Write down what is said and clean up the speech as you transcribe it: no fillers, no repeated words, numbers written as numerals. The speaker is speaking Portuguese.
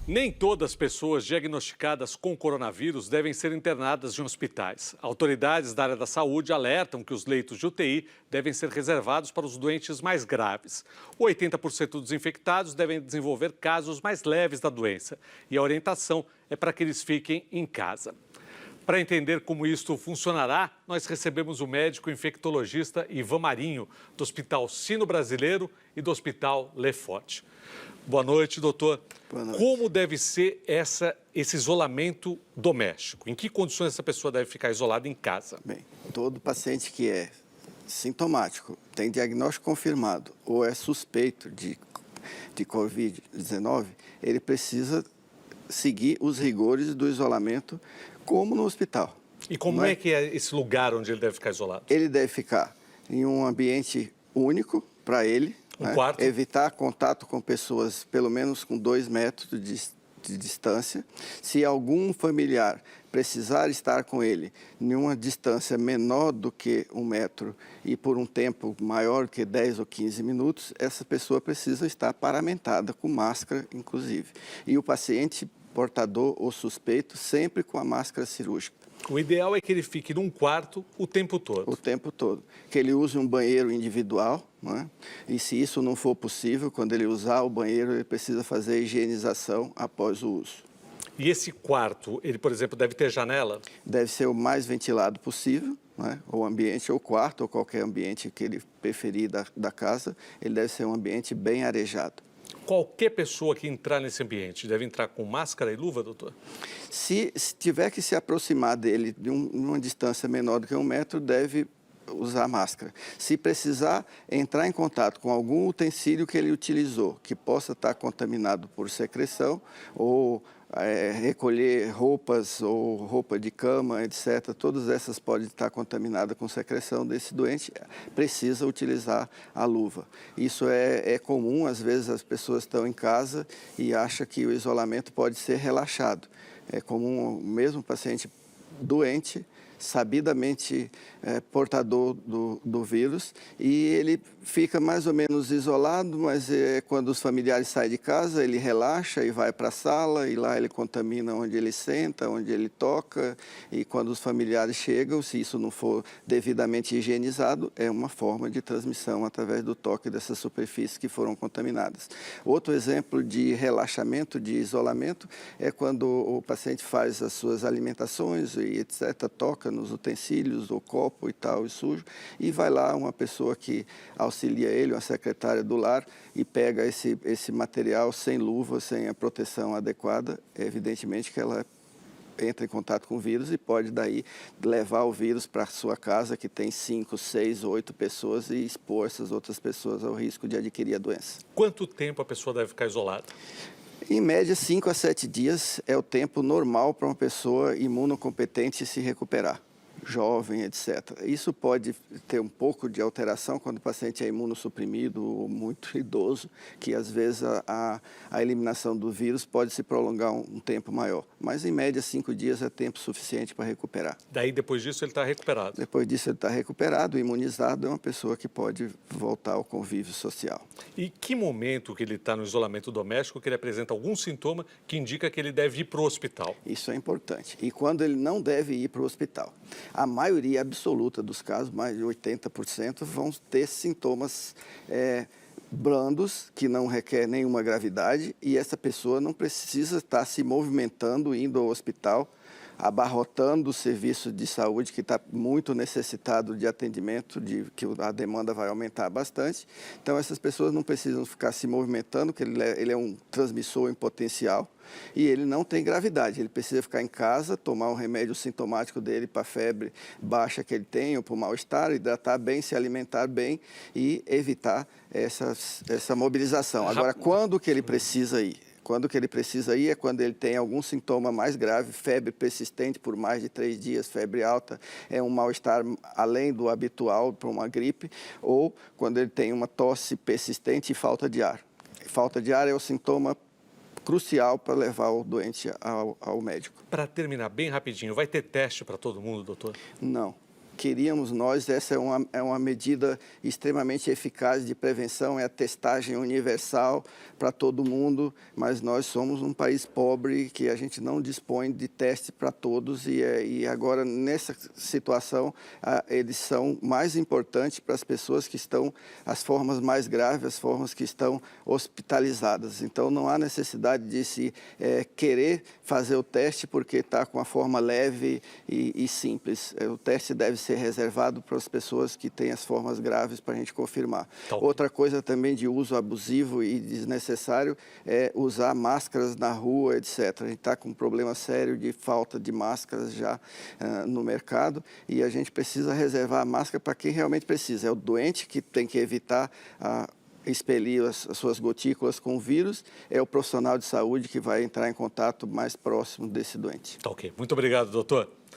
Nem todas as pessoas diagnosticadas com coronavírus devem ser internadas em hospitais. Autoridades da área da saúde alertam que os leitos de UTI devem ser reservados para os doentes mais graves. 80% dos infectados devem desenvolver casos mais leves da doença e a orientação é para que eles fiquem em casa. Para entender como isto funcionará, nós recebemos o médico infectologista Ivan Marinho, do Hospital Sino-Brasileiro e do Hospital Lefort. Boa noite, doutor. Boa noite. Como deve ser esse isolamento doméstico? Em que condições essa pessoa deve ficar isolada em casa? Bem, todo paciente que é sintomático, tem diagnóstico confirmado ou é suspeito de Covid-19, ele precisa seguir os rigores do isolamento como no hospital. E como é que é esse lugar onde ele deve ficar isolado? Ele deve ficar em um ambiente único para ele, quarto? Evitar contato com pessoas pelo menos com 2 metros de distância. Se algum familiar precisar estar com ele em uma distância menor do que 1 metro e por um tempo maior que 10 ou 15 minutos, essa pessoa precisa estar paramentada com máscara, inclusive. E o paciente portador ou suspeito sempre com a máscara cirúrgica. O ideal é que ele fique num quarto o tempo todo. O tempo todo. Que ele use um banheiro individual, E se isso não for possível, quando ele usar o banheiro, ele precisa fazer a higienização após o uso. E esse quarto, ele, por exemplo, deve ter janela? Deve ser o mais ventilado possível, O ambiente, ou quarto, ou qualquer ambiente que ele preferir da casa, ele deve ser um ambiente bem arejado. Qualquer pessoa que entrar nesse ambiente deve entrar com máscara e luva, doutor? Se tiver que se aproximar dele de uma distância menor do que 1 metro, deve usar máscara. Se precisar entrar em contato com algum utensílio que ele utilizou, que possa estar contaminado por secreção, ou recolher roupas ou roupa de cama, etc., todas essas podem estar contaminadas com secreção desse doente, precisa utilizar a luva. Isso é comum, às vezes as pessoas estão em casa e acham que o isolamento pode ser relaxado. É comum, mesmo paciente doente, sabidamente portador do vírus, e ele fica mais ou menos isolado, mas quando os familiares saem de casa, ele relaxa e vai para a sala, e lá ele contamina onde ele senta, onde ele toca, e quando os familiares chegam, se isso não for devidamente higienizado, é uma forma de transmissão através do toque dessas superfícies que foram contaminadas. Outro exemplo de relaxamento, de isolamento, é quando o paciente faz as suas alimentações e etc., toca nos utensílios, o copo e tal, e sujo, e vai lá uma pessoa que auxilia ele, uma secretária do lar, e pega esse material sem luva, sem a proteção adequada, evidentemente que ela entra em contato com o vírus e pode daí levar o vírus para a sua casa, que tem 5, 6, 8 pessoas, e expor essas outras pessoas ao risco de adquirir a doença. Quanto tempo a pessoa deve ficar isolada? Em média, 5 a 7 dias é o tempo normal para uma pessoa imunocompetente se recuperar, jovem, etc. Isso pode ter um pouco de alteração quando o paciente é imunossuprimido ou muito idoso, que às vezes a eliminação do vírus pode se prolongar um tempo maior. Mas, em média, 5 dias é tempo suficiente para recuperar. Daí, depois disso, ele está recuperado? Depois disso, ele está recuperado, imunizado, é uma pessoa que pode voltar ao convívio social. E que momento que ele está no isolamento doméstico que ele apresenta algum sintoma que indica que ele deve ir para o hospital? Isso é importante. E quando ele não deve ir para o hospital? A maioria absoluta dos casos, mais de 80%, vão ter sintomas brandos, que não requer nenhuma gravidade, e essa pessoa não precisa estar se movimentando, indo ao hospital, abarrotando o serviço de saúde, que está muito necessitado de atendimento, que a demanda vai aumentar bastante. Então, essas pessoas não precisam ficar se movimentando, porque ele é um transmissor em potencial, e ele não tem gravidade. Ele precisa ficar em casa, tomar um remédio sintomático dele para a febre baixa que ele tem, ou para o mal-estar, hidratar bem, se alimentar bem e evitar essa mobilização. Agora, quando que ele precisa ir? Quando que ele precisa ir é quando ele tem algum sintoma mais grave, febre persistente por mais de 3 dias, febre alta, é um mal-estar além do habitual para uma gripe, ou quando ele tem uma tosse persistente e falta de ar. Falta de ar é o sintoma crucial para levar o doente ao médico. Para terminar bem rapidinho, vai ter teste para todo mundo, doutor? Não. queríamos nós, essa é uma medida extremamente eficaz de prevenção, é a testagem universal para todo mundo, mas nós somos um país pobre que a gente não dispõe de teste para todos e agora, nessa situação, eles são mais importantes para as pessoas que estão, as formas mais graves, as formas que estão hospitalizadas. Então, não há necessidade de se querer fazer o teste porque está com a forma leve e simples. O teste deve ser reservado para as pessoas que têm as formas graves para a gente confirmar. Outra coisa também de uso abusivo e desnecessário é usar máscaras na rua, etc. A gente está com um problema sério de falta de máscaras já no mercado e a gente precisa reservar a máscara para quem realmente precisa. É o doente que tem que evitar expelir as suas gotículas com o vírus, é o profissional de saúde que vai entrar em contato mais próximo desse doente. Tá ok. Muito obrigado, doutor.